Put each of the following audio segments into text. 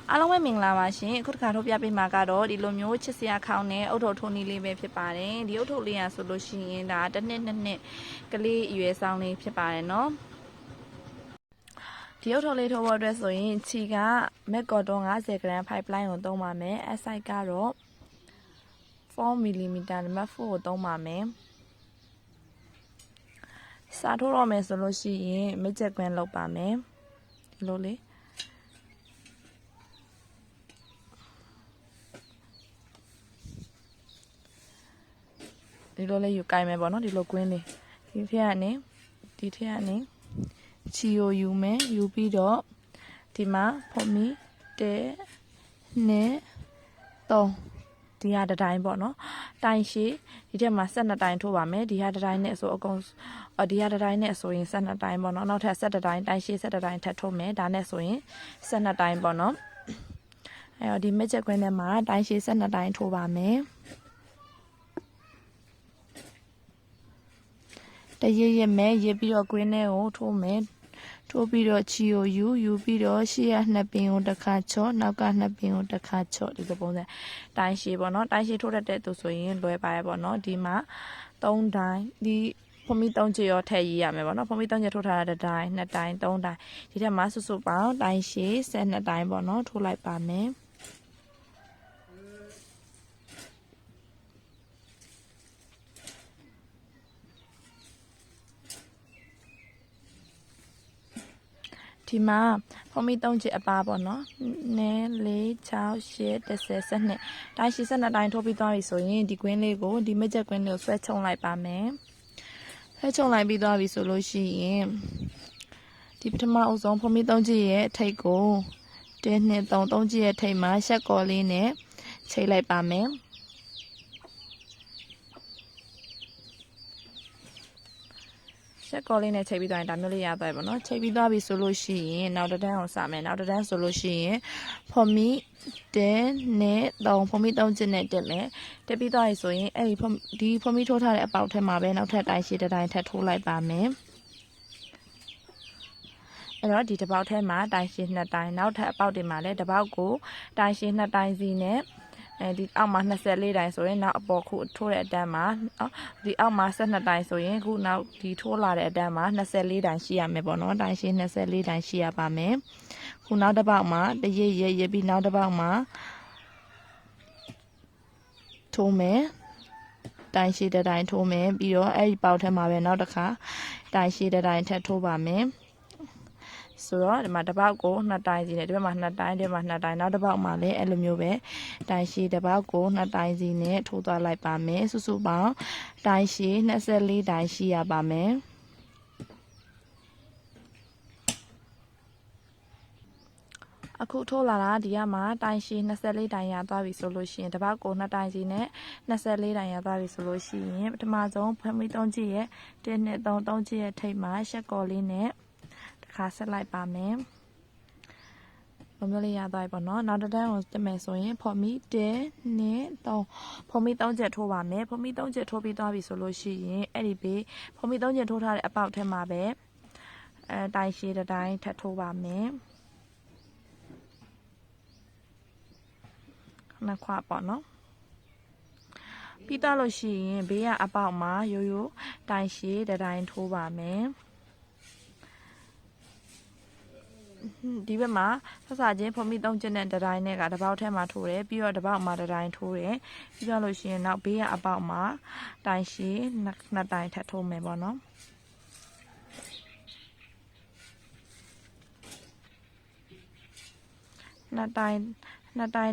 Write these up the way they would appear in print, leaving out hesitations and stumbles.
အားလုံးပဲမင်္ဂလာပါရှင်အခုတစ်ခါထုတ်ပြပေးမှာကတော့ဒီလိုမျိုးချစ်စရာခေါင်းနဲ့အုတ်ထုပ်ထိုးနည်းလေးပဲဖြစ်ပါတယ်ဒီအုတ်ထုပ်လေးရဆိုလို့ရှိရင်ဒါတစ်နှစ်နှစ်ကလေးအရွယ်ဆောင်လေးဖြစ်ပါတယ်နော်ဒီအုတ်ထုပ်လေးထိုးဖို့အတွက်ဆိုရင်ခြီကမက်ကော်တွန်း50 gram pipeline ကိုသုံးပါမယ်အစိုက်ကတော့4 mm နံပါတ်4ကိုသုံးပါမယ်စာထိုးတော့မယ်ဆိုလို့ရှိရင်မစ်ချက်ကွင်းလောက်ပါမယ်ဒီလိုလေးဒီလိုလေးယူကိုင်မယ်ပေါ့နော်ဒီလိုကွင်းလေးဒီထက်ကနေချီကိုယူမယ်ယူပြီးတော့ဒီမှာဖော်မီ1 2 3ဒီဟာတစ်တိုင်းပေါ့နော်တိုင်ရှိဒီထက်မှာ12တိုင်းထိုးပါမယ်ဒီဟာတစ်တိုင်းနဲ့ဆိုအကုန်ဒီဟာတစ်တိုင်းနဲ့ဆိုရင်12တိုင်းပေါ့နော်နောက်ထပ်12တိုင်းတိုင်ရှိ12တိုင်းထပ်ထိုးမယ်ဒါနဲ့ဆိုရင်12တိုင်းပေါ့နော်အဲ့တော့ဒီမက်ချက်ခွင်းထဲမှာတိုင်ရှိ12တိုင်းထိုးပါမယ်တရရမဲ့ရပြီးတော့ green နဲ့ကိုထိုးမယ်ထိုးပြီးတော့ချီကိုယူပြီးတော့ရှေ့က2ပင်ကိုတစ်ခါချော့နောက်က2ပင်ကိုတစ်ခါချော့ဒီလိုပုံစံတိုင်းရှည်ပေါ့နော်တိုင်းရှည်ထိုးတတ်တဲ့သူဆိုရင်လွယ်ပါရဲ့ပေါ့နော်ဒီမှာ3တိုင်းဒီဖုံမီ3ချေရောထည့်ရေးရမယ်ပေါ့နော်ဖုံမီ3ချေထိုးထားတဲ့တိုင်း2တိုင်း3တိုင်းဒီထက်မှာစုပေါင်းတိုင်းရှည်12တိုင်းပေါ့နော်ထိုးလိုက်ပါမယ်ဒီမှာဖုံမီ3ချစ်အပါပေါ့နော်9 4 6 8 10 12တိုင်းရှိ12တိုင်းထိုးပြီးသွားပြီဆိုရင်ဒီကွင်းလေးကိုဒီမက်ချက်ကွင်းလေးကိုဆွဲချုံလိုက်ပါမယ်ဆွဲချုံလိုက်ပြီးသွားပြီဆိုလို့ရှိရင်ဒီပထမအဆုံးဖုံမီ3ချစ်ရဲ့ထိပ်ကို1 2 3 3ချစ်ရဲ့ထိပ်မှာရှက်ကော်လေးနဲ့ချိတ်လိုက်ပါမယ်ချက်ကောလေးနဲ့ချိန်ပြီးသွားရင်ဒါမျိုးလေးရသွားပြီပေါ့နော်ချိန်ပြီးသွားပြီဆိုလို့ရှိရင်နောက်တစ်တန်းကိုစမယ်နောက်တစ်တန်းဆိုလို့ရှိရင်ဖော်မီ10နဲ့3ဖော်မီ3ချစ်နဲ့တက်မယ်တက်ပြီးသွားပြီဆိုရင်အဲ့ဒီဖော်မီထိုးထားတဲ့အပေါက်ထဲမှာပဲနောက်ထပ်တိုင်းရှိတစ်တိုင်းထပ်ထိုးလိုက်ပါမယ်အဲ့တော့ဒီတစ်ပေါက်ထဲမှာတိုင်းရှိ2တိုင်းနောက်ထပ်အပေါက်တွေမှာလည်းတစ်ပေါက်ကိုတိုင်းရှိ2တိုင်းစီနဲ့ဒီအောက်မှာ24တိုင်းဆိုရင်နောက်အပေါ်ခုထိုးတဲ့အတန်းမှာဒီအောက်မှာ12တိုင်းဆိုရင်ခုနောက်ဒီထိုးလာတဲ့အတန်းမှာ24တိုင်းရှိရမယ်ပေါ့နော်တိုင်းရှိ24တိုင်းရှိရပါမယ်ခုနောက်တစ်ပေါက်မှာတရရပြီးနောက်တစ်ပေါက်မှာထိုးမယ်တိုင်းရှိတဲ့တိုင်းထိုးမယ်ပြီးတော့အဲ့ဒီပေါက်ထဲမှာပဲနောက်တစ်ခါတိုင်းရှိတဲ့တိုင်းထပ်ထိုးပါမယ်ဆိုတော့ဒီမှာတစ်ပေါက်ကို2တိုင်းစီနဲ့ဒီဘက်မှာ2တိုင်းဒီဘက်မှာ2တိုင်းနောက်တစ်ပေါက်မှာလည်းအဲ့လိုမျိုးပဲတိုင်းရှိတစ်ပေါက်ကို2တိုင်းစီနဲ့ထိုးသွားလိုက်ပါမယ်စုစုပေါင်းတိုင်းရှိ24တိုင်းရှိရပါမယ်အခုထိုးလာတာဒီကမှာတိုင်းရှိ24တိုင်းရသွားပြီဆိုလို့ရှိရင်တစ်ပေါက်ကို2တိုင်းစီနဲ့24တိုင်းရသွားပြီဆိုလို့ရှိရင်ပထမဆုံးဖမီ3ချစ်ရဲ့1 2 3 3ချစ်ရဲ့ထိပ်မှာရှက်ကော်လေးနဲ့ခါဆက်လိုက်ပါမယ်။ဘမျိုးလေးရသွားပြီပေါ့နော်။နောက်တစ်တန်းကိုတက်မယ်ဆိုရင်ဖော်မီ1 2 3ဖော်မီ3ချက်ထိုးပါမယ်။ဖော်မီ3ချက်ထိုးပြီးသွားပြီဆိုလို့ရှိရင်အဲ့ဒီဘေးဖော်မီ3ချက်ထိုးထားတဲ့အပေါက်ထဲမှာပဲတိုင်းရှည်တစ်တိုင်းထပ်ထိုးပါမယ်။နှစ်ခွပေါ့နော်။ပြီးတော့လို့ရှိရင်ဘေးကအပေါက်မှာရိုးရိုးတိုင်းရှည်တစ်တိုင်းထိုးပါမယ်။ဒီဘက်မှာဆက်စားချင်းဖုံမီ3ချက်နဲ့တစ်တိုင်းနဲ့ကတစ်ပေါက်ထဲမှာထိုးတယ်ပြီးတော့တစ်ပေါက်မှာတစ်တိုင်းထိုးတယ်ပြီးတော့လို့ရှိရင်နောက်ဘေးကအပေါက်မှာတိုင်းရှိနှစ်တိုင်းထပ်ထိုးမယ်ပေါ့နော်နှစ်တိုင်း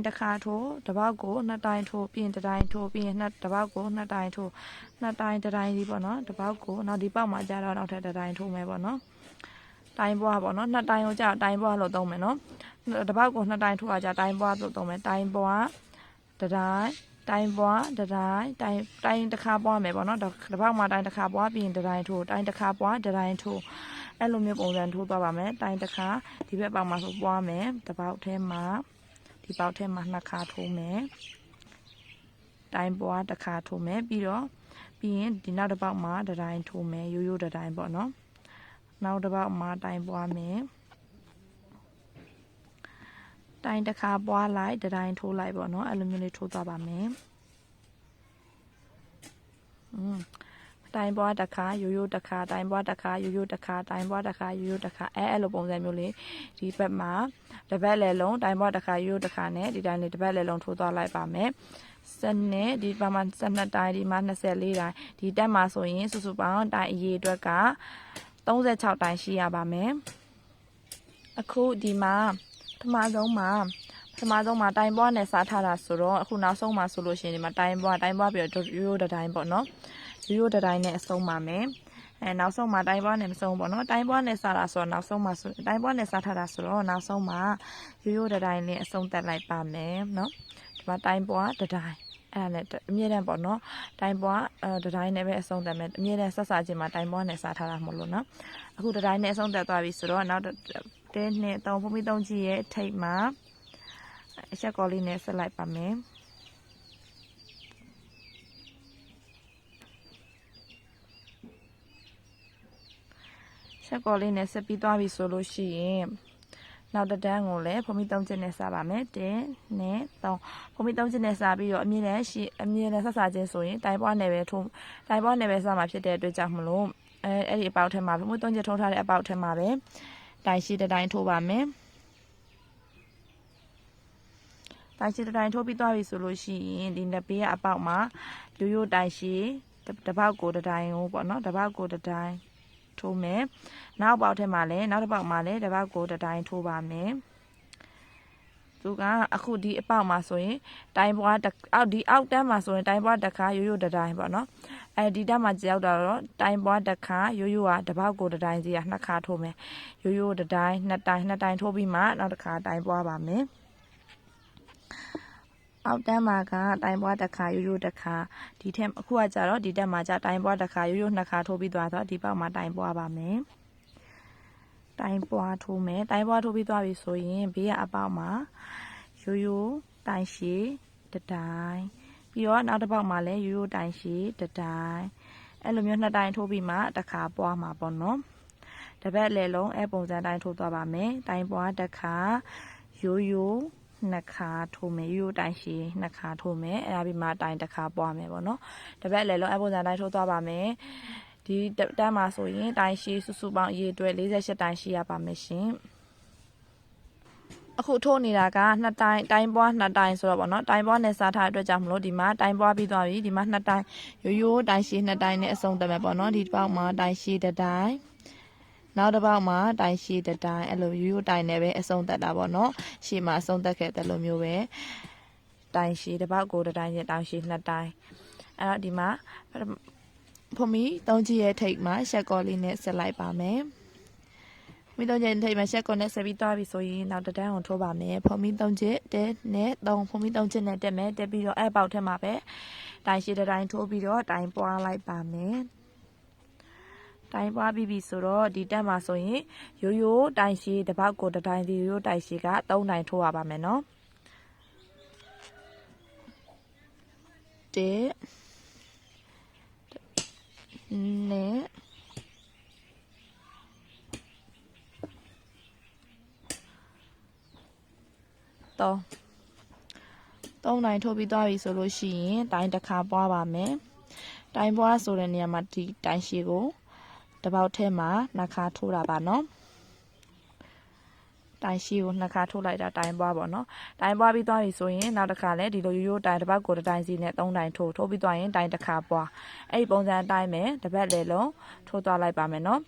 တစ်ခါထိုးတစ်ပေါက်ကို2တိုင်းထိုးပြီးရင်တစ်တိုင်းထိုးပြီးရင်တစ်ပေါက်ကို2တိုင်းထိုး2တိုင်းတစ်တိုင်းစီပေါ့နော်တစ်ပေါက်ကိုနောက်ဒီပေါက်မှာကြာတော့နောက်ထပ်တစ်တိုင်းထိုးမယ်ပေါ့နော်တိုင်းပွားပေါ့နော်2တိုင်းကိုကြာတိုင်းပွားလို့သုံးမယ်နော်တစ်ပေါက်ကို2တိုင်းထိုးရကြာတိုင်းပွားလို့သုံးမယ်တိုင်းပွားတစ်တိုင်းပွားတစ်တိုင်းတစ်ခါပွားမယ်ပေါ့နော်တစ်ပေါက်မှာတိုင်းတစ်ခါပွားပြီးရင်တစ်တိုင်းထိုးတိုင်းတစ်ခါပွားတစ်တိုင်းထိုးအဲ့လိုမျိုးပုံစံထိုးသွားပါမယ်တိုင်းတစ်ခါဒီဘက်ပေါက်မှာဆိုပွားမယ်တစ်ပေါက်ထဲမှာဒီပေါက်ထဲမှာ2ခါထိုးမယ်တိုင်းပွားတစ်ခါထိုးမယ်ပြီးရင်ဒီနောက်တစ်ပေါက်မှာတစ်တိုင်းထိုးမယ်ရိုးရိုးတစ်တိုင်းပေါ့နော်နောက်တစ်ပေါက်မှာတိုင်းပွားမယ် တိုင်တစ်ခါပွားလိုက်တတိုင်းထိုးလိုက်ပေါ့နော်အဲ့လိုမျိုးလေးထိုးသွားပါမယ်တိုင်ပွားတစ်ခါရိုးရိုးတစ်ခါတိုင်ပွားတစ်ခါရိုးရိုးတစ်ခါတိုင်ပွားတစ်ခါရိုးရိုးတစ်ခါအဲ့လိုပုံစံမျိုးလေးဒီဘက်မှာတစ်ပတ်လည်လုံးတိုင်ပွားတစ်ခါရိုးရိုးတစ်ခါနဲ့ဒီတိုင်းလေးတစ်ပတ်လည်လုံးထိုးသွားလိုက်ပါမယ်စနစ်ဒီဘက်မှာ12တိုင်ဒီမှာ24တိုင်ဒီတက်မှာဆိုရင်စုစုပေါင်းတိုင်အရေအတွက်က36တိုင်ရှိရပါမယ်အခုဒီမှာပထမဆုံးမှာတိုင်ပွားနဲ့စားထားတာဆိုတော့အခုနောက်ဆုံးမှာဆိုလို့ရှိရင်ဒီမှာတိုင်ပွားပြီးတော့ရိုးရိုးတိုင်းပေါ့နော်ရိုးရိုးတိုင်းနဲ့အဆုံးပါမယ်နောက်ဆုံးမှာတိုင်ပွားနဲ့မဆုံးပေါ့နော်တိုင်ပွားနဲ့စားတာဆိုတော့နောက်ဆုံးမှာဆိုတိုင်ပွားနဲ့စားထားတာဆိုတော့နောက်ဆုံးမှာရိုးရိုးတိုင်းနဲ့အဆုံးသက်လိုက်ပါမယ်နော်ဒီမှာတိုင်ပွားတိုင်းအဲ့ဒါနဲ့အမြဲတမ်းပေါ့နော်တိုင်ပွားတိုင်းနဲ့ပဲအဆုံးသက်မယ်အမြဲတမ်းဆက်စားခြင်းမှာတိုင်ပွားနဲ့စားထားတာမဟုတ်လို့နော်အခုတိုင်းနဲ့အဆုံးသက်သွားပြီဆိုတော့နောက်1 2 3ဖုံးပြီး3ကြီးရဲ့ထိပ်မှာအချက်ကောလေးနဲ့ဆက်လိုက်ပါမယ်ချက်ကောလေးနဲ့ဆက်ပြီးသွားပြီဆိုလို့ရှိရင်နောက်တန်းကိုလည်းဖုံးပြီး3ချက်နဲ့စားပါမယ်1 2 3ဖုံးပြီး3ချက်နဲ့စားပြီးတော့အမြင့်နဲ့ဆက်စားခြင်းဆိုရင်တိုင်ပွားနယ်ပဲစားမှာဖြစ်တဲ့အတွက်ကြောင့်မလို့အဲ့ဒီအပေါက်ထဲမှာဖုံးပြီး3ချက်ထုံးထားတဲ့အပေါက်ထဲမှာပဲတိုင်ရှိတိုင်းထိုးပါမယ်တိုင်ရှိတိုင်းထိုးပြီးသွားပြီဆိုလို့ရှိရင်ဒီလက်ဘေးကအပေါက်မှာရိုးရိုးတိုင်ရှိတစ်ပေါက်ကိုတစ်တိုင်းကိုပေါ့နော်တစ်ပေါက်ကိုတစ်တိုင်းထိုးမယ်နောက်ပေါက်ထဲမှာလည်းနောက်တစ်ပေါက်မှာလည်းတစ်ပေါက်ကိုတစ်တိုင်းထိုးပါမယ်သူကအခုဒီအပေါက်မှာဆိုရင်တိုင်ပွားအောက်တန်းမှာဆိုရင်တိုင်ပွားတစ်ခါရိုးရိုးတစ်တိုင်းပေါ့နော်ဒီတက်မှာကြောက်တော့တိုင်ပွားတစ်ခါရိုးရိုးကတစ်ပေါက်ကိုတစ်တိုင်းစီက2ခါထိုးမယ်ရိုးရိုးတစ်တိုင်း2တိုင်းထိုးပြီးမှနောက်တစ်ခါတိုင်ပွားပါမယ်အောက်တန်းမှာကတိုင်ပွားတစ်ခါရိုးရိုးတစ်ခါဒီထက်အခုကကြတော့ဒီတက်မှာကြတိုင်ပွားတစ်ခါရိုးရိုး2ခါထိုးပြီးသွားတော့ဒီပေါက်မှာတိုင်ပွားပါမယ်တိုင်ပွားထိုးမယ်တိုင်ပွားထိုးပြီးသွားပြီဆိုရင်ဘေးကအပေါက်မှာရိုးရိုးတိုင်ရှည်တစ်တိုင်းပြီးတော့နောက်တစ်ပေါက်မှာလည်းရိုးရိုးတိုင်ရှည်တစ်တိုင်းအဲ့လိုမျိုး2တိုင်းထိုးပြီးမှတစ်ခါပွားမှာပေါ့နော်တစ်ပတ်လည်လုံးအဲ့ပုံစံတိုင်းထိုးသွားပါမယ်တိုင်ပွားတစ်ခါရိုးရိုး2ခါထိုးမယ်ရိုးတိုင်ရှည်2ခါထိုးမယ်အဲ့ဒါပြီးမှတိုင်တစ်ခါပွားမယ်ပေါ့နော်တစ်ပတ်လည်လုံးအဲ့ပုံစံတိုင်းထိုးသွားပါမယ်ဒီတန်းမှာဆိုရင်တိုင်ရှည်စုစုပေါင်းအရေအတွက်48တိုင်ရှိရပါမယ်ရှင်အခုထိုးနေတာကတိုင်ပွား2တိုင်ဆိုတော့ပေါ့နော်တိုင်ပွားနဲ့စားထားတဲ့အတွက်ကြောင့်မလို့ဒီမှာတိုင်ပွားပြီးသွားပြီဒီမှာ2တိုင်ရိုးတိုင်ရှည်2တိုင်နဲ့အဆုံးသတ်မယ်ပေါ့နော်ဒီပေါက်မှာတိုင်ရှည်1တိုင်နောက်တစ်ပေါက်မှာတိုင်ရှည်1တိုင်အဲ့လိုရိုးတိုင်နဲ့ပဲအဆုံးသတ်တာပေါ့နော်ရှေ့မှာအဆုံးသတ်ခဲ့တဲ့လိုမျိုးပဲတိုင်ရှည်တစ်ပေါက်ကို1တိုင်နဲ့တိုင်ရှည်2တိုင်အဲ့တော့ဒီမှာဖုံးမီ3ချီရဲ့ထိပ်မှာရှက်ကောလေးနဲ့ဆက်လိုက်ပါမယ်မိ3ချီထိပ်မှာရှက်ကောနဲ့ဆက်ပြီးသွားပြီဆိုရင်နောက်တစ်တန်းကိုထိုးပါမယ်ဖုံးမီ3ချီ1နဲ့3ဖုံးမီ3ချီနဲ့တက်မယ်တက်ပြီးတော့အဲ့ပေါက်ထဲမှာပဲတိုင်ရှည်1တိုင်ထိုးပြီးတော့တိုင်ပွားလိုက်ပါမယ်တိုင်ပွားပြီးပြီဆိုတော့ဒီတက်မှာဆိုရင်ရိုးရိုးတိုင်ရှည်တစ်ပေါက်ကို1တိုင်ဒီရိုးတိုင်ရှည်က3တိုင်ထိုးရပါမယ်နော်1နဲ့3တိုင်ထိုးပြီးသွားပြီဆိုလို့ရှိရင်တိုင်တစ်ခါပွားပါမယ်တိုင်ပွားဆိုတဲ့နေရာမှာဒီတိုင်ရှည်ကိုတစ်ပေါက်ထဲမှာ2ခါထိုးတာပါနော်တိုင်ရှည်ကို2ခါထိုးလိုက်တာတိုင်ပွားပေါ့နော်တိုင်ပွားပြီးသွားပြီဆိုရင်နောက်တစ်ခါလဲဒီလိုရိုးရိုးတိုင်တစ်ပေါက်ကို1တိုင်စီနဲ့3တိုင်ထိုးပြီးသွားရင်တိုင်တစ်ခါပွားအဲ့ဒီပုံစံအတိုင်းပဲတစ်ပတ်လေလုံးထိုးသွားလိုက်ပါမယ်နော်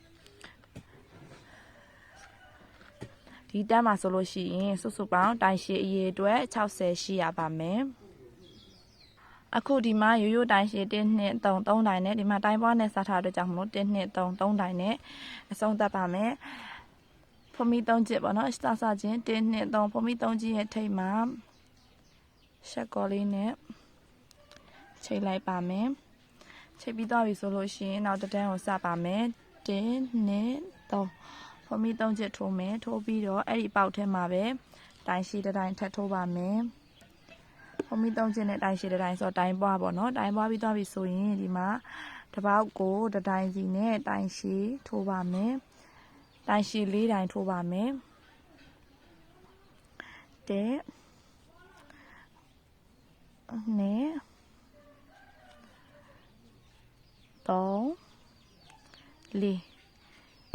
ဒီတန်းမှာဆိုလို့ရှိရင်စုစုပေါင်းတိုင်ရှည်အရေအတွက်60ရှိရပါမယ်အခုဒီမှာရိုးရိုးတိုင်ရှည်1 2 3 3တိုင်နဲ့ဒီမှာတိုင်ပွားနဲ့စားထားတဲ့ကြောင့်မလို့1 2 3 3တိုင်နဲ့အဆုံးသတ်ပါမယ်ဖုံးမီ3ချစ်ပေါ့နော်စချင်း1 2 3ဖုံးမီ3ချစ်ရဲ့ထိပ်မှာရှက်ကောလေးနဲ့ချိတ်လိုက်ပါမယ်ချိတ်ပြီးသွားပြီဆိုလို့ရှိရင်နောက်တစ်တန်းကိုစပါမယ်1 2 3ဖုံးမီ3ချစ်ထိုးမယ်ထိုးပြီးတော့အဲ့ဒီပေါက်ထဲမှာပဲတိုင်ရှည်1တိုင်ထပ်ထိုးပါမယ်ဖုံးမီ3ချစ်နဲ့တိုင်ရှည်1တိုင်ဆိုတော့တိုင်ပွားပေါ့နော်တိုင်ပွားပြီးသွားပြီဆိုရင်ဒီမှာတစ်ပေါက်ကို1တိုင်စီနဲ့တိုင်ရှည်ထိုးပါမယ်တိုင်ရှည်4တိုင်ထိုးပါမယ်1 တဲ့နဲ့3 4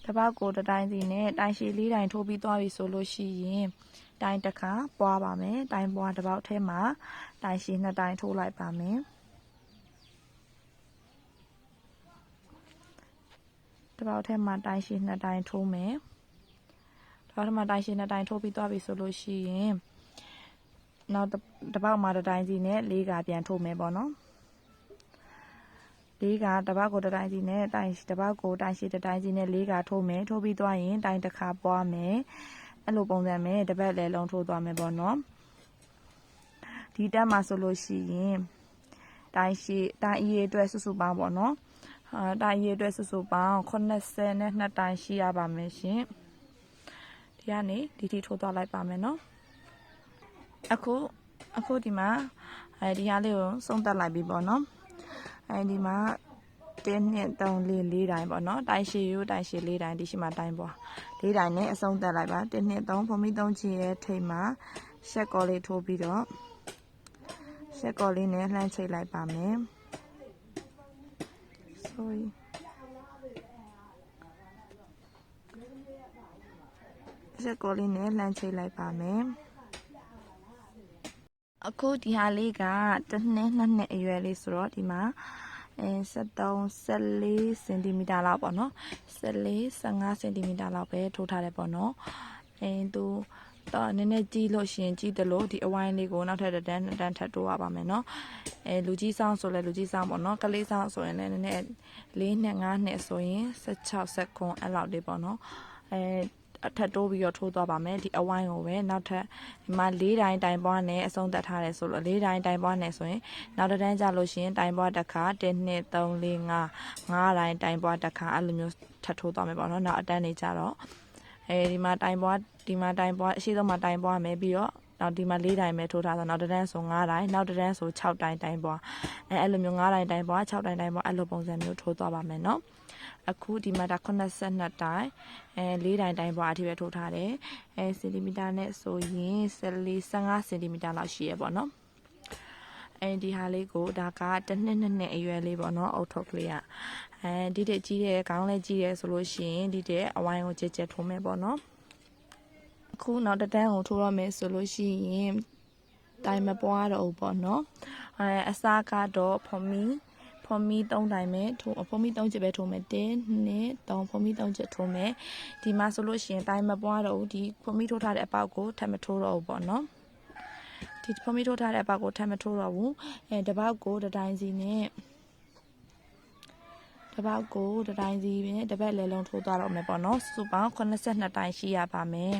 တပေါက်ကိုတစ်တိုင်းစီနဲ့တိုင်ရှည်4တိုင်ထိုးပြီးသွားပြီဆိုလို့ရှိရင်တိုင်တစ်ခါပွားပါမယ်တိုင်ပွားတစ်ပေါက်ထဲမှာတိုင်ရှည်2တိုင်ထိုးလိုက်ပါမယ်တစ်ပေါက်ထဲမှာတိုင်ရှည်2တိုင်ထိုးမယ်တစ်ပေါက်ထဲမှာတိုင်ရှည်2တိုင်ထိုးပြီးသွားပြီဆိုလို့ရှိရင်နောက်တစ်ပေါက်မှာတစ်တိုင်စီနဲ့4ကပြန်ထိုးမယ်ပေါ့နော်4ကတစ်ပေါက်ကိုတစ်တိုင်စီနဲ့တိုင်တစ်ပေါက်ကိုတိုင်ရှည်တစ်တိုင်စီနဲ့4ကထိုးမယ်ထိုးပြီးသွားရင်တိုင်တစ်ခါပွားမယ်အဲ့လိုပုံစံနဲ့တစ်ပတ်လည်းလုံးထိုးသွားမယ်ပေါ့နော်ဒီတက်မှာဆိုလို့ရှိရင်တိုင်ရှည်တိုင်အရေးအတွက်စုစုပေါင်းပေါ့နော်တိုင်အရေးအတွက်စုစုပေါင်း82တိုင်ရှိရပါမယ်ရှင်ဒီကနေဒီထိထိုးသွားလိုက်ပါမယ်နော်အခုဒီမှာဒီဟာလေးကိုစုံတက်လိုက်ပြီပေါ့နော်ဒီမှာ1 2 3 4 4တိုင်ပေါ့နော်တိုင်ရှည်ရိုးတိုင်ရှည်4တိုင်ဒီရှိမှာတိုင်ပွား4တိုင်နဲ့အစုံတက်လိုက်ပါ1 2 3ဖုံမီ3ချီရဲ့ထိပ်မှာရှက်ကော်လေးထိုးပြီးတော့ရှက်ကော်လေးနဲ့လှမ်းချိတ်လိုက်ပါမယ်ရှက်ကော်လေးနဲ့လှမ်းချိတ်လိုက်ပါမယ်အခုဒီဟာလေးက1 နှစ်2 နှစ်အရွယ်လေးဆိုတော့ဒီမှာ73 14စင်တီမီတာလောက်ပေါ့နော်14 15စင်တီမီတာလောက်ပဲထိုးထားတယ်ပေါ့နော်သူတော့နည်းနည်းကြီးလို့ရှင်ကြီးတယ်လို့ဒီအဝိုင်းလေးကိုနောက်ထပ်တစ်တန်း2တန်းထပ်တိုးရပါမယ်နော်လူကြီးဆောင်ဆိုလဲလူကြီးဆောင်ပေါ့နော်ကလေးဆောင်ဆိုရင်လည်းနည်းနည်း4နှစ်5နှစ်ဆိုရင်16 19အဲ့လောက်လေးပေါ့နော်အထက်တိုးပြီးတော့ထိုးသွားပါမယ်ဒီအဝိုင်းကိုပဲနောက်ထပ်ဒီမှာ4တိုင်းတိုင်ပွားနဲ့အဆုံးသတ်ထားတယ်ဆိုလို့4တိုင်းတိုင်ပွားနဲ့ဆိုရင်နောက်တစ်တန်းကြလို့ရှိရင်တိုင်ပွားတစ်ခါ1 2 3 4 5တိုင်းတိုင်ပွားတစ်ခါအဲ့လိုမျိုးထပ်ထိုးသွားမယ်ပေါ့နော်နောက်အတန်းနေကြတော့ဒီမှာတိုင်ပွားအရှိဆုံးမှာတိုင်ပွားမယ်ပြီးတော့နောက်ဒီမှာ4တိုင်ပဲထိုးထားဆိုနောက်တစ်တန်းဆို5တိုင်နောက်တစ်တန်းဆို6တိုင်တိုင်ပွားအဲ့လိုမျိုး5တိုင်တိုင်ပွား6တိုင်တိုင်ပွားအဲ့လိုပုံစံမျိုးထိုးသွားပါမယ်နော်အခုဒီမှာဒါ82တိုင်4တိုင်တိုင်ပွားအထိပဲထိုးထားတယ်စင်တီမီတာနဲ့ဆိုရင်15စင်တီမီတာလောက်ရှိရပေါ့နော်ဒီဟာလေးကိုဒါက1 နှစ်2နှစ်အရွယ်လေးပေါ့နော်အုတ်ထုပ်ကလေးကဒီတဲ့ကြီးတဲ့ခေါင်းလေးကြီးတယ်ဆိုလို့ရှိရင်ဒီတဲ့အဝိုင်းကိုကြက်ကြက်ထိုးမယ်ပေါ့နော်အခုနောက်တစ်တန်းကိုထိုးရမယ်ဆိုလို့ရှိရင်တိုင်မပွားတော့ဘူးပေါ့နော်အစားကတော့ဖော်မီ3တိုင်ပဲထိုးဖော်မီ3ချက်ပဲထိုးမယ်1 2 3ဖော်မီ3ချက်ထိုးမယ်ဒီမှာဆိုလို့ရှိရင်တိုင်မပွားတော့ဘူးဒီဖော်မီထိုးထားတဲ့အပေါက်ကိုထပ်မထိုးတော့ဘူးပေါ့နော်ဒီဖော်မီထိုးထားတဲ့အပေါက်ကိုထပ်မထိုးတော့ဘူးတပေါက်ကိုတစ်တိုင်စီနဲ့တပေါက်ကိုတစ်တိုင်စီနဲ့တစ်ပတ်လည်းလုံးထိုးသွားတော့မယ်ပေါ့နော်စုစုပေါင်း82တိုင်ရှိရပါမယ်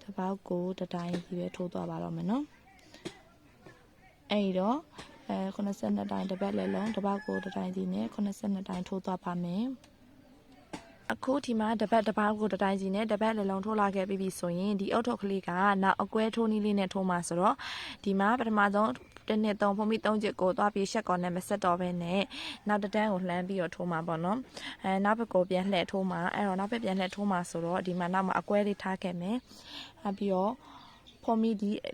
တပေါက်ကိုတစ်တိုင်စီပဲထိုးသွားပါတော့မယ်နော်အဲ့တော့82တိုင်တစ်ပတ်လည်းလုံးတစ်ပေါက်ကိုတစ်တိုင်စီနဲ့82တိုင်ထိုးသွားပါမယ်အခုဒီမှာတစ်ပတ်တစ်ပေါက်ကိုတစ်တိုင်စီနဲ့တစ်ပတ်လည်းလုံးထိုးလာခဲ့ပြီဆိုရင်ဒီအုတ်ထုပ်ကလေးကနောက်အကွဲထိုးနည်းလေးနဲ့ထိုးမှာဆိုတော့ဒီမှာပထမဆုံး1 2 3ဖုံမီ3ချက်ကိုသွားပြီးရှက်ကော်နဲ့မဆက်တော့ဘဲနဲ့နောက်တစ်တန်းကိုလှမ်းပြီးတော့ထိုးမှာပေါ့နော်နောက်ဘက်ကိုပြန်လှည့်ထိုးမှာအဲ့တော့နောက်ဘက်ပြန်လှည့်ထိုးမှာဆိုတော့ဒီမှာနောက်မှာအကွဲလေးထားခဲ့မယ်ပြီးတော့ဖုံမီ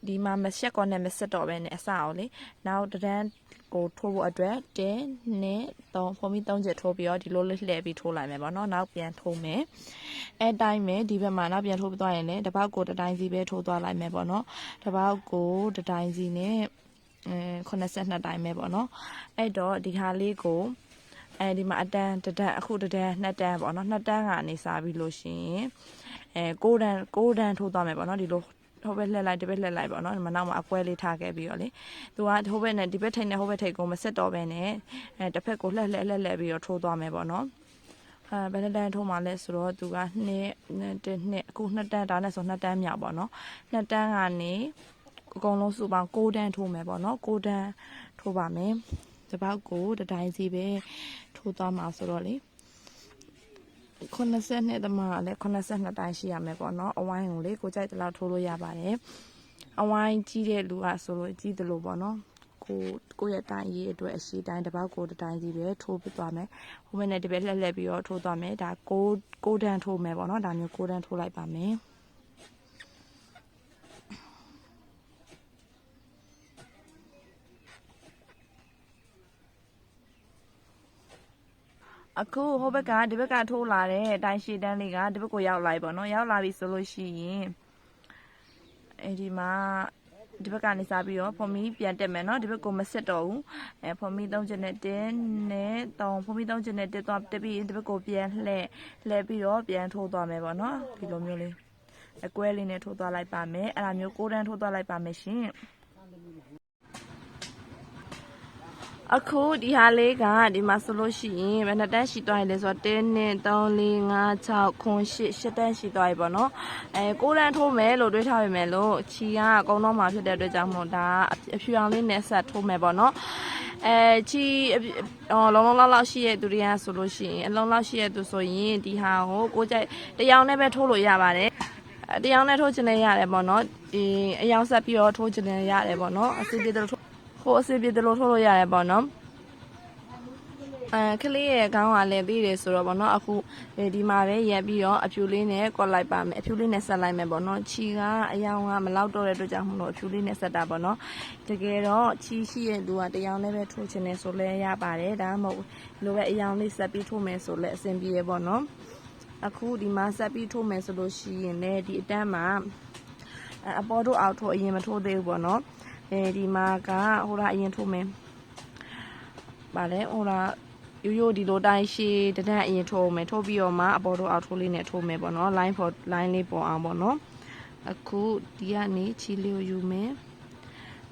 ဒီမှာမရှက်ကော်နဲ့မဆက်တော့ဘဲနဲ့အစအောင်လေနောက်တစ်တန်းကိုထိုးဖို့အတွက်1 2 3ဖုံမီ3ချက်ထိုးပြီးတော့ဒီလိုလေးလှည့်ပြီးထိုးလိုက်မယ်ပေါ့နော်နောက်ပြန်ထိုးမယ်အဲ့တိုင်းပဲဒီဘက်မှာနောက်ပြန်ထိုးသွားရင်လည်းတစ်ပေါက်ကိုတစ်တိုင်းစီပဲထိုးသွားလိုက်မယ်ပေါ့နော်တစ်ပေါက်ကိုတစ်တိုင်းစီနဲ့82တိုင်ပဲပေါ့နော်အဲ့တော့ဒီဟာလေးကိုဒီမှာအတန်းတစ်တန်းအခုတစ်တန်း2တန်းပေါ့နော်2တန်းကနေစားပြီးလို့ရှိရင်6တန်းထိုးသွားမယ်ပေါ့နော်ဒီလိုဟိုဘက်လှည့်လိုက်ဒီဘက်လှည့်လိုက်ပေါ့နော်ဒီမှာနောက်မှာအကွဲလေးထားခဲ့ပြီးတော့လေသူကဟိုဘက်နဲ့ဒီဘက်ထိပ်နဲ့ဟိုဘက်ထိပ်ကိုမဆက်တော့ဘဲနဲ့တစ်ဖက်ကိုလှည့်ပြီးတော့ထိုးသွားမယ်ပေါ့နော်ဘယ်နှစ်တန်းထိုးမှလဲဆိုတော့သူက2အခု2တန်းဒါနဲ့ဆို2တန်းမြောက်ပေါ့နော်2တန်းကနေအကုန်လုံးစုပေါင်း6တန်းထိုးမယ်ပေါ့နော်6တန်းထိုးပါမယ်ဒီပေါက်ကိုတစ်တိုင်းစီပဲထိုးသွားမှာဆိုတော့လေ82သမားလည်း82တိုင်းရှိရမယ်ပေါ့နော်အဝိုင်းကိုလေကိုကြိုက်တဲ့လောက်ထိုးလို့ရပါတယ်အဝိုင်းကြီးတဲ့လူကဆိုလို့ကြီးတယ်လို့ပေါ့နော်ကိုရဲ့တိုင်းရေးအတွက်အရှိတိုင်းတစ်ပေါက်ကိုတစ်တိုင်းစီပဲထိုးပြသွားမယ်ဟိုဘက်နဲ့ဒီဘက်လှည့်ပြီးတော့ထိုးသွားမယ်ဒါ6တန်းထိုးမယ်ပေါ့နော်ဒါမျိုး6တန်းထိုးလိုက်ပါမယ် အခုဟိုဘက်ကဒီဘက်ကထိုးလာတဲ့တိုင်ရှည်တန်းလေးကဒီဘက်ကိုရောက်လာပြီပေါ့နော်ရောက်လာပြီဆိုလို့ရှိရင်ဒီမှာဒီဘက်ကနေစားပြီးတော့ဖော်မီပြန်တက်မယ်နော်ဒီဘက်ကိုမစစ်တော့ဘူးဖော်မီ3ချက်နဲ့တင်းနဲ့3ဖော်မီ3ချက်နဲ့တက်သွားတက်ပြီးဒီဘက်ကိုပြန်လှည့်ပြီးတော့ပြန်ထိုးသွားမယ်ပေါ့နော်ဒီလိုမျိုးလေးအကွဲလေးနဲ့ထိုးသွားလိုက်ပါမယ်အဲ့ဒါမျိုး6တန်းထိုးသွားလိုက်ပါမယ်ရှင်အခုဒီဟာလေးကဒီမှာဆိုလို့ရှိရင်ဘယ်နှစ်တန်းရှိသွားရင်လဲဆိုတော့1 2 3 4 5 6 8 8တန်းရှိသွားပြီပေါ့နော်6တန်းထိုးမယ်လို့တွေးထားပေမဲ့လို့ချီကအကုန်တော့မှာဖြစ်တဲ့အတွက်ကြောင့်မို့ဒါအဖြူအောင်လေးနဲ့ဆက်ထိုးမယ်ပေါ့နော်ချီလုံးလုံးလောက်ရှိရဲ့သူတွေကဆိုလို့ရှိရင်အလုံးလောက်ရှိရဲ့သူဆိုရင်ဒီဟာကိုကိုကြိုက်တရောင်နဲ့ပဲထိုးလို့ရပါတယ်တရောင်နဲ့ထိုးချင်လည်းရတယ်ပေါ့နော်ဒီအယောင်ဆက်ပြီးတော့ထိုးချင်လည်းရတယ်ပေါ့နော်အစီအပြေတယ်လို့အစီအပြေတယ်လို့ထိုးလို့ရတယ်ပေါ့နော်ကလေးရဲ့ခေါင်းကလည်းသေးတယ်ဆိုတော့ဗောနော်အခုဒီမှာပဲရက်ပြီးတော့အဖြူလေးနဲ့ကော့လိုက်ပါမယ်အဖြူလေးနဲ့ဆက်လိုက်မယ်ဗောနော်ချီကအယောင်ကမလောက်တော့တဲ့အတွက်ကြောင့်မလို့အဖြူလေးနဲ့ဆက်တာဗောနော်တကယ်တော့ချီရှိရဲ့သူကတရောင်နဲ့ပဲထိုးချင်တယ်ဆိုလဲရပါတယ်ဒါမှမဟုတ်လိုပဲအယောင်လေးဆက်ပြီးထိုးမယ်ဆိုလဲအဆင်ပြေရဗောနော်အခုဒီမှာဆက်ပြီးထိုးမယ်ဆိုလို့ရှိရင်လည်းဒီအတန်းမှာအပေါ်တို့အောက်ထိုးအရင်မထိုးသေးဘူးဗောနော်ဒီမှာကဟိုကအရင်ထိုးမယ်ဗာလဲဟိုကရိုးဒီလိုတိုင်းရှည်တန်းအရင်ထိုးမယ်ထိုးပြီးတော့မှအပေါ်တို့အောက်ထိုးလေးနဲ့ထိုးမယ်ပေါ့နော် lineလေးပေါ်အောင်ပေါ့နော်အခုဒီကနေချီလေးကိုယူမယ်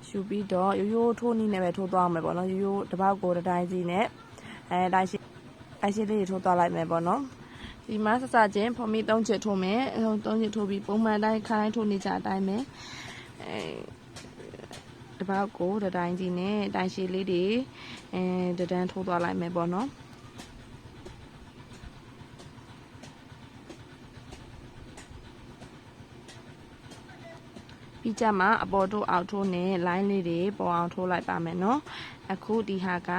ယူပြီးတော့ရိုးထိုးနည်းနဲ့ပဲထိုးသွားမယ်ပေါ့နော်ရိုးတစ်ပေါက်ကိုတစ်တိုင်းစီနဲ့တိုင်းရှည်လေးထိုးသွားလိုက်မယ်ပေါ့နော်ဒီမှာစချင်းဖော်မီ3ချက်ထိုးမယ်3ချက်ထိုးပြီးပုံမှန်တိုင်းခိုင်းထိုးနေကြအတိုင်းပဲတပေါက်ကိုတစ်တိုင်းစီနဲ့တိုင်းရှည်လေးတွေတန်းထိုးသွားလိုက်မယ်ပေါ့နော်ပြီးကြမှာအပေါ်တို့အောက်ထိုးနဲ့ line လေးတွေပေါ်အောင်ထိုးလိုက်ပါမယ်နော်အခုဒီဟာက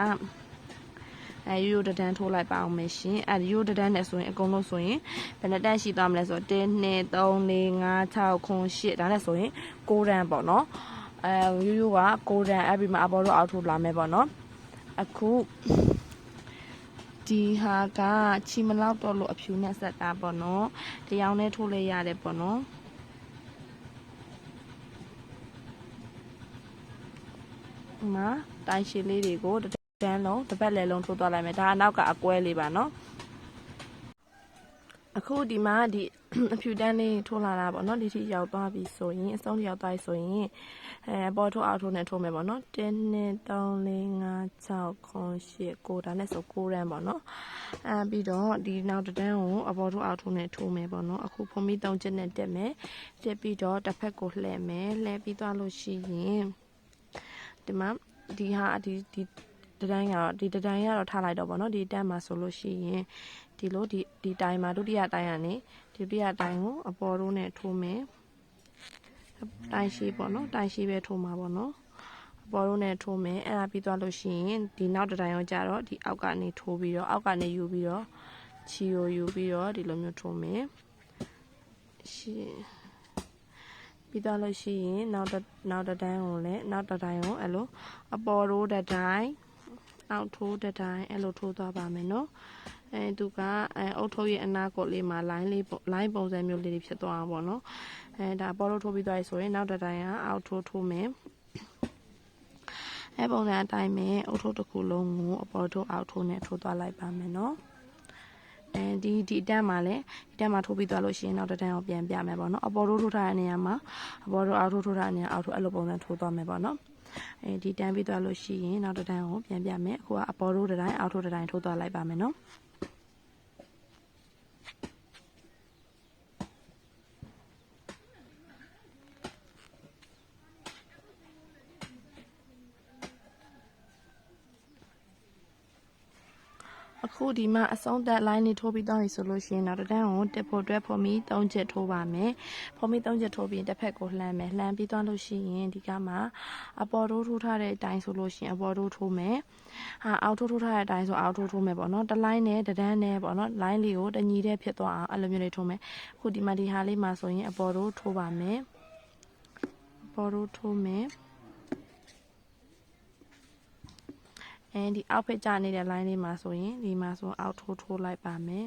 ရိုးတန်းထိုးလိုက်ပါအောင်မယ်ရှင်ရိုးတန်းနဲ့ဆိုရင်အကုန်လုံးဆိုရင်ဘယ်နှတန်းရှိသွားမလဲဆိုတော့1 2 3 4 5 6 8ဒါနဲ့ဆိုရင်6တန်းပေါ့နော်ရိုးက6တန်းအဲ့ဒီမှာအပေါ်တို့အောက်ထိုးလာမယ်ပေါ့နော်အခုဒီဟာကချီမလောက်တော့လို့အဖြူနဲ့ဆက်တာပေါ့နော်တရားနဲ့ထိုးလဲရတယ်ပေါ့နော်မှာတိုင်းရှည်လေးတွေကိုတန်းလုံးတစ်ပတ်လည်လုံးထိုးသွားလိုက်မယ်ဒါအနောက်ကအကွဲလေးပါနော်အခုဒီမှာဒီအဖြူတန်းလေးထိုးလာတာပေါ့နော်ဒီထိရောက်သွားပြီဆိုရင်အဆုံးရောက်သွားပြီဆိုရင်ပေါ်ထိုးအောက်ထိုးနဲ့ထိုးမယ်ပေါ့နော်1 2 3 4 5 6 8 9ဒါနဲ့ဆို6တန်းပေါ့နော်ပြီးတော့ဒီနောက်တန်းကိုအပေါ်ထိုးအောက်ထိုးနဲ့ထိုးမယ်ပေါ့နော်အခုဖုံမီ3ချက်နဲ့တက်မယ်တက်ပြီးတော့တစ်ဖက်ကိုလှည့်မယ်လှည့်ပြီးသွားလို့ရှိရင်ဒီမှာဒီဟာဒီတန်းကတော့ဒီတန်းကတော့ထားလိုက်တော့ပေါ့နော်ဒီတန်းမှာဆိုလို့ရှိရင်ဒီလိုဒီတိုင်းမှာဒုတိယတိုင်းကနေဒုတိယတိုင်းကိုအပေါ်တို့နဲ့ထိုးမယ်တိုင်းရှိပေါ့နော်တိုင်းရှိပဲထိုးမှာပေါ့နော်အပေါ်တို့နဲ့ထိုးမယ်အဲ့ဒါပြီးသွားလို့ရှိရင်ဒီနောက်တစ်တိုင်းရောကြတော့ဒီအောက်ကနေထိုးပြီးတော့အောက်ကနေယူပြီးတော့ချီကိုယူပြီးတော့ဒီလိုမျိုးထိုးမယ်ရှင်ပြီးသွားလို့ရှိရင်နောက်တစ်တိုင်းကိုလည်းနောက်တစ်တိုင်းကိုအဲ့လိုအပေါ်တို့တစ်တိုင်းအောက်ထိုးတစ်တိုင်းအဲ့လိုထိုးသွားပါမယ်နော်သူကအုတ်ထုပ်ရဲ့အနားကိုလေးမှာ line ပုံစံမျိုးလေးတွေဖြစ်သွားအောင်ပေါ့နော်ဒါပေါ်လို့ထိုးပြီးသွားပြီဆိုရင်နောက်တစ်တိုင်းကအောက်ထိုးမယ်ပုံစံအတိုင်းပဲအုတ်ထုပ်တစ်ခုလုံးကိုအပေါ်ထိုးအောက်ထိုးနဲ့ထိုးသွားလိုက်ပါမယ်နော်ဒီအတန်းမှာလည်းဒီတန်းမှာထိုးပြီးသွားလို့ရှိရင်နောက်တစ်တန်းကိုပြန်ပြမယ်ပေါ့နော်အပေါ်ထိုးထိုးထားတဲ့နေရာမှာအပေါ်ထိုးအောက်ထိုးထားတဲ့နေရာအောက်ထိုးအဲ့လိုပုံစံထိုးသွားမယ်ပေါ့နော်ဒီတန်းပြီးသွားလို့ရှိရင်နောက်တစ်တန်းကိုပြန်ပြမယ်အခုကအပေါ်ထိုးတစ်တိုင်းအောက်ထိုးတစ်တိုင်းထိုးသွားလိုက်ပါမယ်နော်အခုဒီမှာအဆုံးသက် line လေးထိုးပြီးသွားပြီဆိုလို့ရှိရင်နောက်တစ်တန်းကိုတက်ဖို့အတွက်ဖော်မီ3ချက်ထိုးပါမယ်ဖော်မီ3ချက်ထိုးပြီးတစ်ဖက်ကိုလှမ်းမယ်လှမ်းပြီးသွားလို့ရှိရင်ဒီကမှာအပေါ်ထိုးထားတဲ့အတိုင်းဆိုလို့ရှိရင်အပေါ်ထိုးမယ်အောက်ထိုးထားတဲ့အတိုင်းဆိုအောက်ထိုးမယ်ပေါ့နော်တစ် line နဲ့တစ်တန်းနဲ့ပေါ့နော် line လေးကိုတညီတည်းဖြစ်သွားအောင်အဲ့လိုမျိုးလေးထိုးမယ်အခုဒီမှာဒီဟာလေးမှာဆိုရင်အပေါ်ထိုးပါမယ်အပေါ်ထိုးမယ် ဒီအောက်ဖက်ကျနေတဲ့ line လေးမှာဆိုရင်ဒီမှာဆိုအောက်ထိုးလိုက်ပါမယ်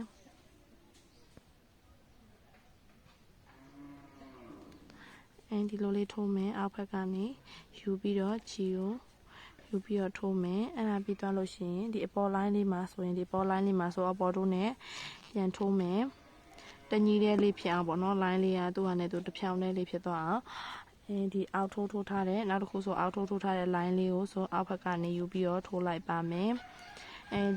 ဒီလိုလေးထိုးမယ်အောက်ဖက်ကနေယူပြီးတော့ချီကိုယူပြီးတော့ထိုးမယ်အဲ့ဒါပြီးသွားလို့ရှိရင်ဒီအပေါ် line လေးမှာဆိုရင်ဒီပေါ် line လေးမှာဆိုအပေါ်တို့နဲ့ပြန်ထိုးမယ်တညီတဲ့လေးဖြစ်အောင်ပေါ့နော် line လေးကသူ့ဟာနဲ့သူတစ်ဖြောင်းတဲ့လေးဖြစ်သွားအောင်ဒီအောက်ထိုးထားတဲ့နောက်တစ်ခုဆိုအောက်ထိုးထားတဲ့ line လေးကိုဆိုအောက်ဖက်ကနေယူပြီးတော့ထိုးလိုက်ပါမယ်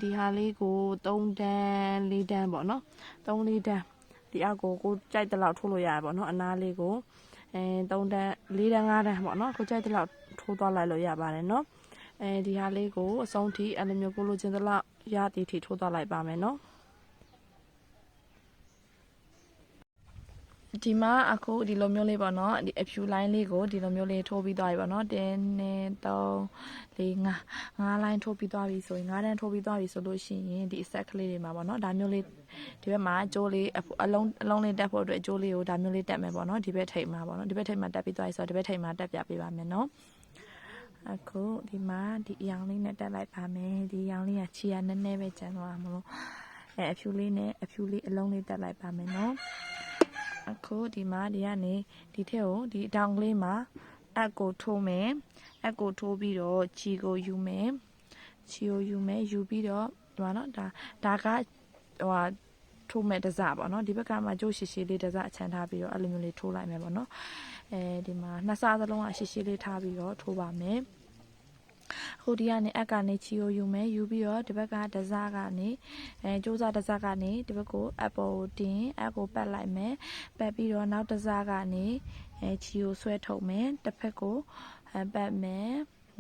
ဒီဟာလေးကို3တန်း4တန်းပေါ့နော်3-4တန်းဒီအောက်ကိုကြိုက်တဲ့လောက်ထိုးလို့ရပါပေါ့နော်အနားလေးကို3တန်း4တန်း5တန်းပေါ့နော်ကိုကြိုက်တဲ့လောက်ထိုးသွားလိုက်လို့ရပါတယ်နော်ဒီဟာလေးကိုအဆုံးထိအဲ့လိုမျိုးကိုလိုချင်တဲ့လောက်ရသည်ထိထိုးသွားလိုက်ပါမယ်နော်ဒီမှာအခုဒီလိုမျိုးလေးပေါ့နော်ဒီအဖြူ line လေးကိုဒီလိုမျိုးလေးထိုးပြီးသွားပြီပေါ့နော်1 2 3 4 5 line ထိုးပြီးသွားပြီဆိုရင်5တန်းထိုးပြီးသွားပြီဆိုလို့ရှိရင်ဒီ set ကလေးတွေမှာပေါ့နော်ဒါမျိုးလေးဒီဘက်မှာကြိုးလေးအလုံးလေးတက်ဖို့အတွက်ကြိုးလေးကိုဒါမျိုးလေးတက်မယ်ပေါ့နော်ဒီဘက်ထိပ်မှာပေါ့နော်ဒီဘက်ထိပ်မှာတက်ပြီးသွားပြီဆိုတော့ဒီဘက်ထိပ်မှာတက်ပြပေးပါမယ်နော်အခုဒီမှာဒီအရောင်လေးနဲ့တက်လိုက်ပါမယ်ဒီအရောင်လေးကချီရနည်းနည်းပဲကျန်သွားမလို့အဖြူလေးနဲ့အဖြူလေးအလုံးလေးတက်လိုက်ပါမယ်နော်အခုဒီမှာဒီကနေဒီထက်ကိုဒီအတောင်ကလေးမှာအက်ကိုထိုးမယ်အက်ကိုထိုးပြီးတော့ချီကိုယူမယ်ချီကိုယူပြီးတော့ဒီမှာနော်ဒါကထိုးမဲ့တစပေါ့နော်ဒီဘက်ကမှကျိုးရှိရှိလေးတစအချမ်းထားပြီးတော့အဲ့လိုမျိုးလေးထိုးလိုက်မယ်ပေါ့နော်ဒီမှာနှစ်စားစလုံးကရှိရှိလေးထားပြီးတော့ထိုးပါမယ်ခုဒီကနေအက်ကနေချီကိုယူမယ်ယူပြီးတော့ဒီဘက်ကတစားကနေကျိုးစားတစားကနေဒီဘက်ကိုအက်ပေါ်ကိုတင်အက်ကိုပတ်လိုက်မယ်ပတ်ပြီးတော့နောက်တစားကနေချီကိုဆွဲထုတ်မယ်တစ်ဖက်ကိုပတ်မယ်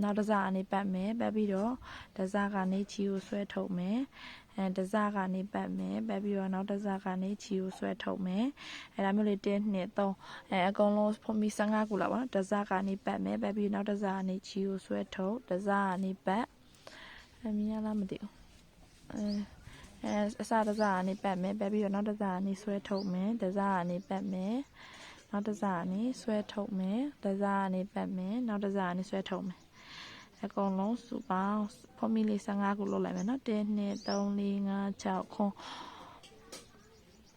နောက်တစားကနေပတ်မယ်ပတ်ပြီးတော့တစားကနေချီကိုဆွဲထုတ်မယ်တစားကနေပတ်မယ်ပတ်ပြီးတော့နောက်တစားကနေချီကိုဆွဲထုတ်မယ်ဒါမျိုးလေး1 2 3အကုန်လုံးဖုံးပြီး15ခုလောက်ပါနော်တစားကနေပတ်မယ်ပတ်ပြီးနောက်တစားကနေချီကိုဆွဲထုတ်တစားကနေပတ်မြင်ရလားမသိဘူးအစားတစားကနေပတ်မယ်ပတ်ပြီးတော့နောက်တစားကနေဆွဲထုတ်မယ်တစားကနေပတ်မယ်နောက်တစားကနေဆွဲထုတ်မယ်တစားကနေပတ်မယ်နောက်တစားကနေဆွဲထုတ်မယ်အကုန်လုံးစုပေါင်းဖုံးပြီးလေး15ခုလုပ်လိုက်မယ်နော်1 2 3 4 5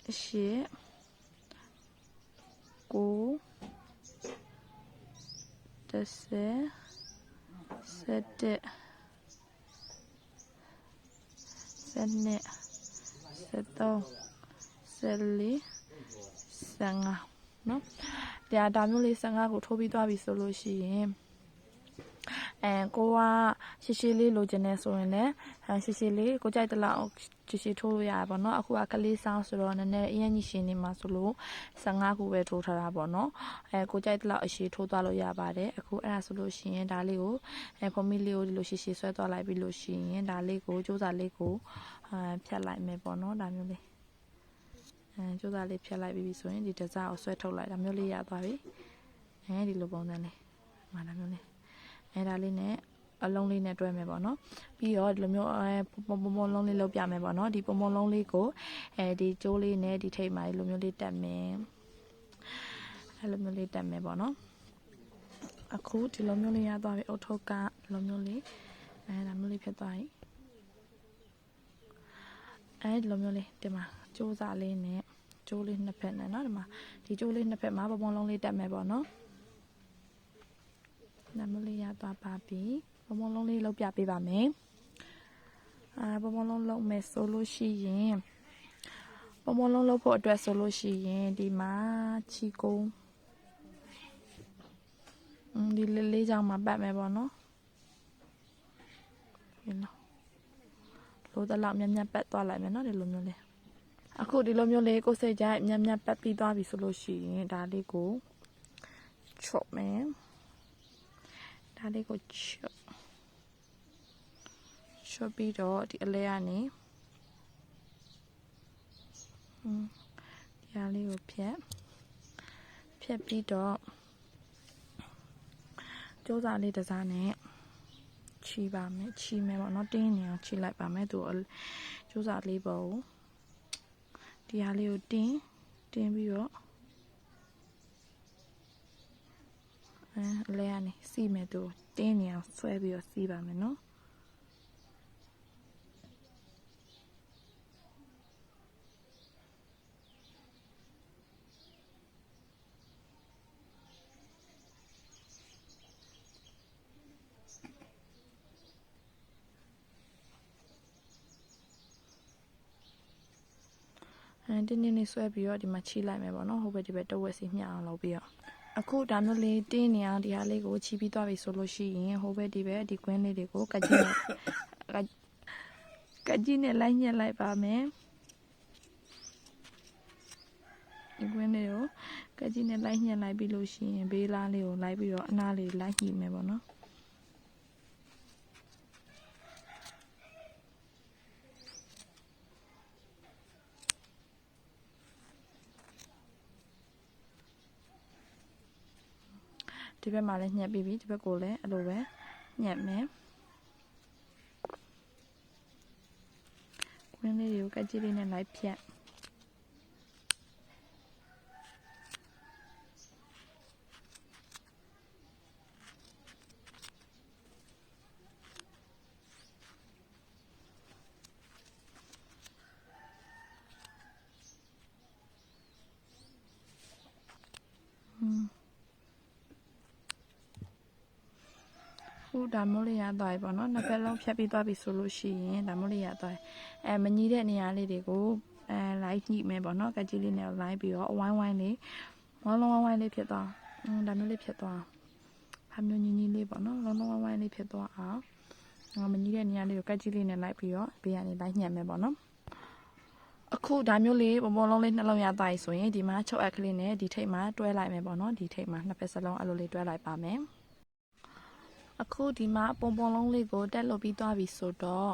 6 9 10 9 10 11 12 13 14 15နော်ဒါမျိုးလေး15ကိုထိုးပြီးသွားပြီဆိုလို့ရှိရင်ကိုကရှည်ရှည်လေးလိုချင်နေဆိုရင်လည်းရှည်ရှည်လေးကိုကြိုက်တဲ့လောက်ရှည်ရှည်ထိုးလို့ရပါဘောเนาะအခုကကလေးဆောင်ဆိုတော့နည်းနည်းအရင်ကြီးရှည်နေမှာဆိုလို့15ခုပဲထိုးထားတာပေါ့เนาะကိုကြိုက်တဲ့လောက်အရှည်ထိုးသွားလို့ရပါတယ်အခုအဲ့ဒါဆိုလို့ရှိရင်ဒါလေးကိုဖုံးမီလေးကိုဒီလိုရှည်ရှည်ဆွဲသွားလိုက်ပြီးလို့ရှိရင်ဒါလေးကိုကြိုးစားလေးကိုဖြတ်လိုက်မယ်ပေါ့เนาะဒါမျိုးလေးကြိုးစားလေးဖြတ်လိုက်ပြီးဆိုရင်ဒီတစားကိုဆွဲထုတ်လိုက်ဒါမျိုးလေးရသွားပြီဒီလိုပုံစံလေးဒါမျိုးလေးဒါလေးနဲ့အလုံးလေးနဲ့တွဲမယ်ပေါ့နော်ပြီးတော့ဒီလိုမျိုးပုံလုံးလေးလုပ်ပြမယ်ပေါ့နော်ဒီပုံလုံးလေးကိုဒီကျိုးလေးနဲ့ဒီထိပ်မှာဒီလိုမျိုးလေးတက်မယ်အဲ့လိုမျိုးလေးတက်မယ်ပေါ့နော်အခုဒီလိုမျိုးလေးရသွားပြီအုတ်ထုပ်ကဒီလိုမျိုးလေးဒါမျိုးလေးဖြစ်သွားပြီဒီလိုမျိုးလေးဒီမှာကျိုးစားလေးနဲ့ကျိုးလေးနှစ်ဖက်နဲ့เนาะဒီမှာဒီကျိုးလေးနှစ်ဖက်မှာပုံလုံးလေးတက်မယ်ပေါ့နော်နမလေးရသွားပါပြီပုံလုံးလေးလောက်ပြပေးပါမယ်ပုံလုံးလုံးမယ်ဆိုလို့ရှိရင်ပုံလုံးလုံးဖို့အတွက်ဆိုလို့ရှိရင်ဒီမှာချီကုန်းဒီလေးချောင်းမှာပတ်မယ်ပေါ့နော်ဒီလိုတလောက်မြတ်မြတ်ပတ်သွားလိုက်မယ်နော်ဒီလိုမျိုးလေးအခုဒီလိုမျိုးလေးကိုစိတ်ကြိုက်မြတ်မြတ်ပတ်ပြီးသွားပြီဆိုလို့ရှိရင်ဒါလေးကိုချော့မယ်ဒါလေးကိုချော့ပြီးတော့ဒီအလဲကနေဒီအားလေးကိုဖြတ်ပြီးတော့ကြိုးစားလေးတစ်စားနဲ့ချီပါမယ်ချီမယ်ပေါ့နော်တင်းနေအောင်ချီလိုက်ပါမယ်သူကြိုးစားလေးပေါ့ဒီအားလေးကိုတင်းပြီးတော့အလဲကနေစီးမယ်သူတင်းနေအောင်ဆွဲပြီးတော့စီးပါမယ်နော် တင်းတင်းလေးဆွဲပြီးတော့ဒီမှာချီလိုက်မယ်ပေါ့နော်ဟိုဘက်ဒီဘက်တဝက်စီမျှအောင်လုပ်ပြီးတော့အခုဒါမျိုးလေးတင်းနေအောင်ဒီဟာလေးကိုချီပြီးသွားပြီဆိုလို့ရှိရင်ဟိုဘက်ဒီဘက်ဒီကွင်းလေးတွေကိုကကြီးနဲ့လိုက်ညက်လိုက်ပါမယ်ဒီကွင်းလေးကိုကကြီးနဲ့လိုက်ညက်လိုက်ပြီးလို့ရှိရင်ဘေးလားလေးကိုလိုက်ပြီးတော့အနားလေးလိုက်ညှိမယ်ပေါ့နော်ဒီဘက်မှာလည်းညှက်ပြီးပြီဒီဘက်ကိုလည်းအဲ့လိုပဲညှက်မယ်ကွင်းလေးတွေကိုကကြီးလေးနဲ့လိုက်ဖြတ်ဒါမျိုးလေးရသွားပြီပေါ့နော်နှစ်ဖက်လုံးဖြတ်ပြီးသွားပြီဆိုလို့ရှိရင်ဒါမျိုးလေးရသွားမညီတဲ့နေရာလေးတွေကိုလိုက်ညှိမယ်ပေါ့နော်ကကြီးလေးနဲ့လိုက်ပြီးတော့ဝိုင်းဝိုင်းလေးလုံးဝိုင်းလေးဖြစ်သွားဒါမျိုးလေးဖြစ်သွားဟာမျိုးညီလေးပေါ့နော်လုံးဝိုင်းလေးဖြစ်သွားအောင်မညီတဲ့နေရာလေးကိုကကြီးလေးနဲ့လိုက်ပြီးတော့ဘေးကနေလိုက်ညှက်မယ်ပေါ့နော်အခုဒါမျိုးလေးပုံလုံးလေးနှလုံးရသွားပြီဆိုရင်ဒီမှာချုပ်အပ်ကလေးနဲ့ဒီထိပ်မှာတွဲလိုက်မယ်ပေါ့နော်ဒီထိပ်မှာနှစ်ဖက်စလုံးအဲ့လိုလေးတွဲလိုက်ပါမယ်အခုဒီမှာပုံလုံးလေးကိုတက်လုပ်ပြီးသွားပြီဆိုတော့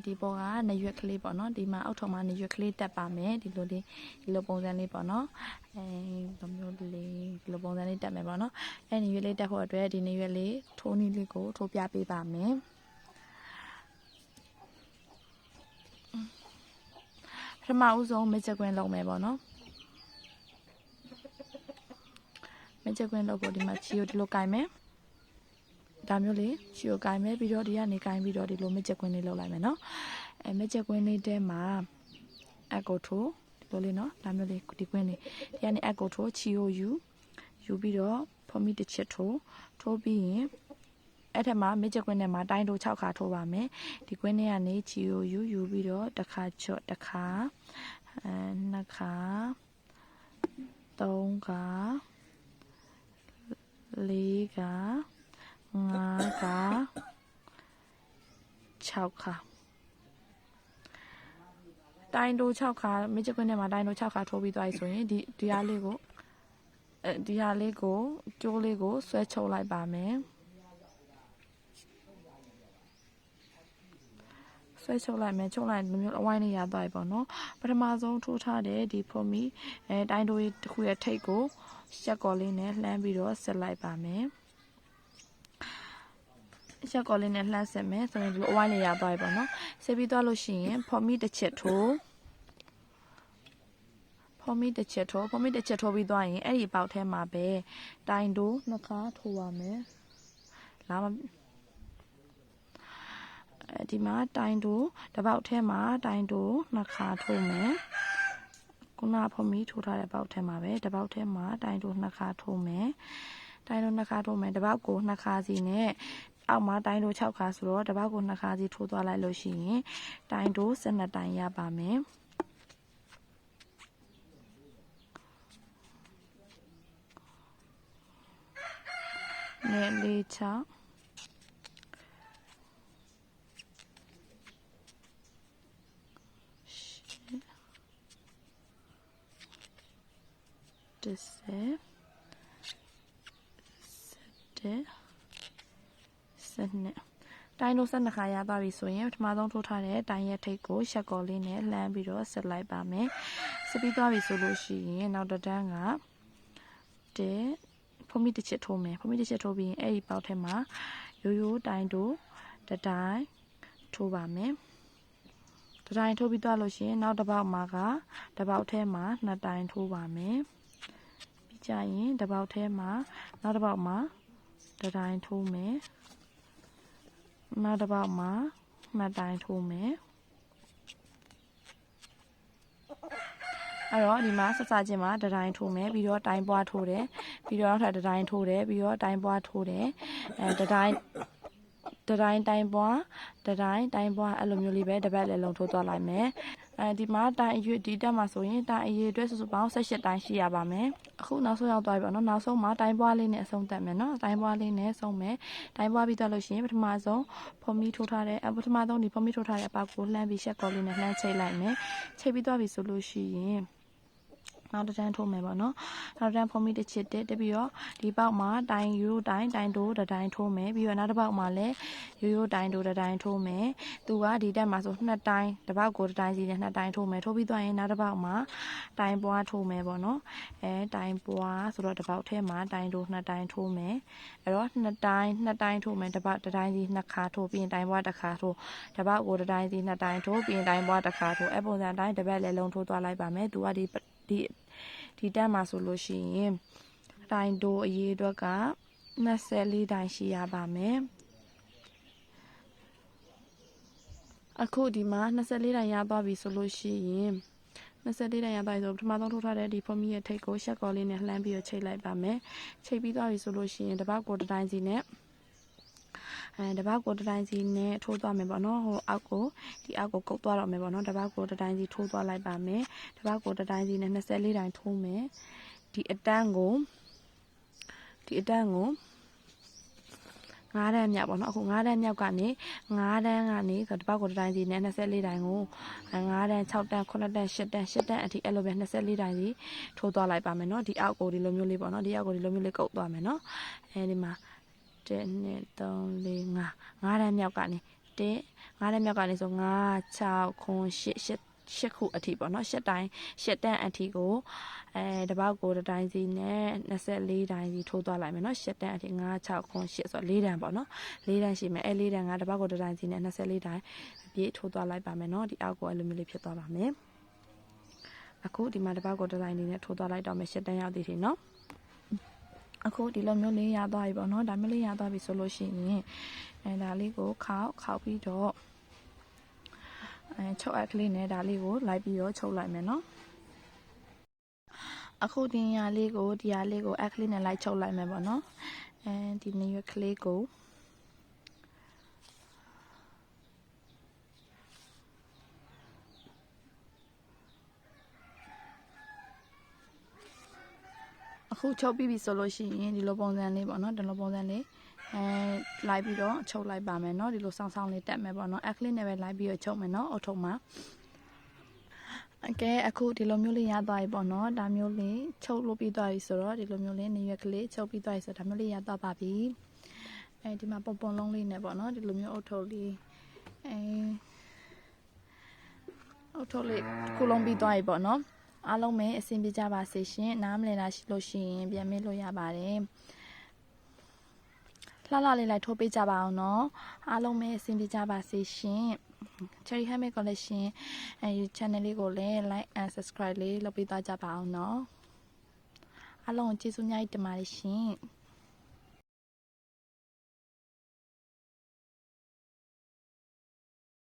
ဒီပေါ်ကနရွက်ကလေးပေါ့နော်ဒီမှာအောက်ထုံမှာနရွက်ကလေးတက်ပါမယ်ဒီလိုပုံစံလေးပေါ့နော်ဒီမျိုးလေးဒီလိုပုံစံလေးတက်မယ်ပေါ့နော်နရွက်လေးတက်ဖို့အတွက်ဒီနရွက်လေးထိုးနည်းလေးကိုထိုးပြပေးပါမယ်ပထမဦးဆုံးမကြကွင်းလုပ်မယ်ပေါ့နော်မကြကွင်းလုပ်ဖို့ဒီမှာချီကိုဒီလိုကင်မယ်ဒါမျိုးလေးချီကိုကင်မယ်ပြီးတော့ဒီကနေကင်ပြီးတော့ဒီလိုမကြကွင်းလေးလုပ်လိုက်မယ်နော်မကြကွင်းလေးတဲမှာအကိုထိုးဒီလိုလေးနော်ဒါမျိုးလေးဒီကွင်းလေးဒီကနေအကိုထိုးချီကိုယူပြီးတော့ဖော်မီတစ်ချက်ထိုးပြီးရင်အဲ့ထက်မှာမကြကွင်းထဲမှာတိုင်းတိုး6ခါထိုးပါမယ်ဒီကွင်းထဲကနေချီကိုယူပြီးတော့တစ်ခါချော့တစ်ခါနှစ်ခါသုံးခါလေးခါ5ခါ6ခါတိုင်းတိုး6ခါမကြကွင်းထဲမှာတိုင်းတိုး6ခါထိုးပြီးသွားပြီဆိုရင်ဒီဟာလေးကိုကျိုးလေးကိုဆွဲချုပ်လိုက်ပါမယ်ဆွဲချုပ်လိုက်မယ်ချုပ်လိုက်မျိုးအဝိုင်းလေးရသွားပြီပေါ့နော်ပထမဆုံးထိုးထားတဲ့ဒီဖော်မီတိုင်းတိုးတစ်ခုရဲ့ထိပ်ကိုရှက်ကော်လေးနဲ့လှမ်းပြီးတော့ဆက်လိုက်ပါမယ်ရှက်ကော်လေးနဲ့လှမ်းဆက်မယ်ဆိုရင်ဒီလိုအဝိုင်းလေးရသွားပြီပေါ့နော်ဆက်ပြီးသွားလို့ရှိရင်ဖော်မီတစ်ချက်ထိုးဖော်မီတစ်ချက်ထိုးပြီးသွားရင်အဲ့ဒီပေါက်ထဲမှာပဲတိုင်တိုးနှစ်ခါထိုးပါမယ်ဒီမှာတိုင်တိုးတစ်ပေါက်ထဲမှာတိုင်တိုးနှစ်ခါထိုးမယ်ခုနဖော်မီထိုးထားတဲ့ပေါက်ထဲမှာပဲတစ်ပေါက်ထဲမှာတိုင်တိုးနှစ်ခါထိုးမယ်တစ်ပေါက်ကိုနှစ်ခါစီနဲ့အောက်မှာတိုင်းတိုး6ခါဆိုတော့တစ်ပေါက်ကို2ခါစီထိုးသွားလိုက်လို့ရှိရင်တိုင်းတိုး12တိုင်ရပါမယ်နဲ့လေး6တိုင်းတို့12ခါရသွားပြီဆိုရင်ပထမဆုံးထိုးထားတဲ့တိုင်းရဲ့ထိပ်ကိုရှက်ကော်လေးနဲ့လှမ်းပြီးတော့ဆက်လိုက်ပါမယ်ဆက်ပြီးသွားပြီဆိုလို့ရှိရင်နောက်တစ်တန်းကဖုံးမီတစ်ချက်ထိုးမယ်ဖုံးမီတစ်ချက်ထိုးပြီးရင်အဲ့ဒီပေါက်ထဲမှာရိုးတိုင်းတို့တတိုင်းထိုးပါမယ်တတိုင်းထိုးပြီးသွားလို့ရှိရင်နောက်တစ်ပေါက်မှာကတစ်ပေါက်ထဲမှာ2တိုင်းထိုးပါမယ်ပြီးကြရင်တစ်ပေါက်ထဲမှာနောက်တစ်ပေါက်မှာတတိုင်းထိုးမယ်နောက်တစ်ပေါက်မှာ2တိုင်းထိုးမယ်အဲ့တော့ဒီမှာဆက်စားခြင်းမှာတတိုင်းထိုးမယ်ပြီးတော့တိုင်းပွားထိုးတယ်ပြီးတော့နောက်ထပ်တတိုင်းထိုးတယ်ပြီးတော့တိုင်းပွားထိုးတယ်တတိုင်းပွားအဲ့လိုမျိုးလေးပဲတစ်ပတ်လည်းလုံးထိုးသွားလိုက်မယ် ဒီမှာတိုင်းအရွက်ဒီတက်မှာဆိုရင်တိုင်းအရွက်အတွက်စုစုပေါင်း18တိုင်းရှိရပါမယ်အခုနောက်ဆုံးရောက်သွားပြီပေါ့နော်နောက်ဆုံးမှာတိုင်းပွားလေးနဲ့အဆုံးသတ်မယ်နော်တိုင်းပွားလေးနဲ့ဆုံးမယ်တိုင်းပွားပြီးသွားလို့ရှိရင်ပထမဆုံးဖုံးမီထိုးထားတဲ့ပထမဆုံးဒီဖုံးမီထိုးထားတဲ့အပေါက်ကိုလှမ်းပြီးရှက်ကော်လေးနဲ့လှမ်းချိတ်လိုက်မယ်ချိတ်ပြီးသွားပြီဆိုလို့ရှိရင်နောက်တစ်တန်းထိုးမယ်ပေါ့နော်နောက်တစ်တန်းဖုံးမိတစ်ချစ်တက်ပြီးတော့ဒီပေါက်မှာတိုင်းရိုးတိုင်းတိုးတစ်တိုင်းထိုးမယ်ပြီးတော့နောက်တစ်ပေါက်မှာလည်းရိုးတိုင်းတိုးတစ်တိုင်းထိုးမယ်သူကဒီတက်မှာဆိုနှစ်တိုင်းတစ်ပေါက်ကိုတစ်တိုင်းစီနဲ့နှစ်တိုင်းထိုးမယ်ထိုးပြီးသွားရင်နောက်တစ်ပေါက်မှာတိုင်းပွားထိုးမယ်ပေါ့နော်တိုင်းပွားဆိုတော့တစ်ပေါက်ထဲမှာတိုင်းတိုးနှစ်တိုင်းထိုးမယ်အဲ့တော့နှစ်တိုင်းထိုးမယ်တစ်ပေါက်တစ်တိုင်းစီနှစ်ခါထိုးပြီးရင်တိုင်းပွားတစ်ခါထိုးတစ်ပေါက်ကိုတစ်တိုင်းစီနှစ်တိုင်းထိုးပြီးရင်တိုင်းပွားတစ်ခါထိုးအဲ့ပုံစံတိုင်းတစ်ပတ်လည်းလုံးထိုးသွားလိုက်ပါမယ်သူကဒီတက်မှာဆိုလို့ရှိရင်တိုင်းတိုးအရေးအတွက်က24တိုင်းရှိရပါမယ်အခုဒီမှာ24တိုင်းရသွားပြီဆိုလို့ရှိရင်24တိုင်းရသွားပြီဆိုပထမဆုံးထိုးထားတဲ့ဒီဖုံးမီရဲ့ထိတ်ကိုရှက်ကော်လေးနဲ့လှမ်းပြီးတော့ချိတ်လိုက်ပါမယ်ချိတ်ပြီးသွားပြီဆိုလို့ရှိရင်တစ်ပေါက်ကိုတစ်တိုင်းစီနဲ့တစ်ပေါက်ကိုတစ်တိုင်းစီနဲ့ထိုးသွားမယ်ပေါ့နော်ဟိုအောက်ကိုဒီအောက်ကိုကုတ်သွားတော့မယ်ပေါ့နော်တစ်ပေါက်ကိုတစ်တိုင်းစီထိုးသွားလိုက်ပါမယ်တစ်ပေါက်ကိုတစ်တိုင်းစီနဲ့24တိုင်းထိုးမယ်ဒီအတန်းကို9တန်းမြောက်ပေါ့နော်အခု9တန်းမြောက်ကနေ9တန်းကနေဆိုတော့တစ်ပေါက်ကိုတစ်တိုင်းစီနဲ့24တိုင်းကို9တန်း6တန်း9တန်း10တန်း10တန်းအထိအဲ့လိုပဲ24တိုင်းစီထိုးသွားလိုက်ပါမယ်နော်ဒီအောက်ကိုဒီလိုမျိုးလေးပေါ့နော်ဒီအောက်ကိုဒီလိုမျိုးလေးကုတ်သွားမယ်နော်အဲဒီမှာ1 2 3 4 5 တန်းမြောက်ကနေ5တန်းမြောက်ကနေဆို5 6 9 8ခုအထိပေါ့နော်8တန်းအထိကိုတစ်ပေါက်ကိုတစ်တိုင်းစီနဲ့24တိုင်းစီထိုးသွားလိုက်မယ်နော်8တန်းအထိ5 6 9 8ဆိုတော့4တန်းပေါ့နော်4တန်းရှိမယ်4တန်းကတစ်ပေါက်ကိုတစ်တိုင်းစီနဲ့24တိုင်းအပြည့်ထိုးသွားလိုက်ပါမယ်နော်ဒီအောက်ကိုအဲ့လိုမျိုးလေးဖြစ်သွားပါမယ်အခုဒီမှာတစ်ပေါက်ကိုတစ်တိုင်းစီနဲ့ထိုးသွားလိုက်တော့မယ်8တန်းရောက်သည်ထင်နော်အခုဒီလိုမျိုးလေးရသွားပြီပေါ့နော်ဒါမျိုးလေးရသွားပြီဆိုလို့ရှိရင်ဒါလေးကိုခောက်ပြီးတော့ချုပ်အပ်ကလေးနဲ့ဒါလေးကိုလိုက်ပြီးတော့ချုပ်လိုက်မယ်နော်အခုဒီဟာလေးကိုအပ်ကလေးနဲ့လိုက်ချုပ်လိုက်မယ်ပေါ့နော်ဒီနေရွက်ကလေးကိုအခုချုပ်ပြီးပြီဆိုလို့ရှိရင်ဒီလိုပုံစံလေးပေါ့နော်ဒီလိုပုံစံလေးလိုက်ပြီးတော့ချုပ်လိုက်ပါမယ်နော်ဒီလိုဆောင်းလေးတက်မယ်ပေါ့နော်အက်ကလေးနဲ့ပဲလိုက်ပြီးတော့ချုပ်မယ်နော်အုတ်ထုံမှာအခုဒီလိုမျိုးလေးရသွားပြီပေါ့နော်ဒါမျိုးလေးချုပ်လို့ပြီးသွားပြီဆိုတော့ဒီလိုမျိုးလေးနေရွက်ကလေးချုပ်ပြီးသွားပြီဆိုတော့ဒါမျိုးလေးရသွားပါပြီဒီမှာပုံလုံးလေးနဲ့ပေါ့နော်ဒီလိုမျိုးအုတ်ထုံလေးအုတ်ထုံလေးခုလုံးပြီးသွားပြီပေါ့နော်အားလုံးပဲအဆင်ပြေကြပါစေရှင်နားမလည်တာရှိလို့ရှိရင်ပြန်မေးလို့ရပါတယ်လှလှလေးလိုက်ထိုးပေးကြပါအောင်နော်အားလုံးပဲအဆင်ပြေကြပါစေရှင် Cherry Handmade Collection channel လေးကိုလည်း like and subscribe လေးလုပ်ပေးသွားကြပါအောင်နော်အားလုံးကျေးဇူးများတင်ပါတယ်ရှင်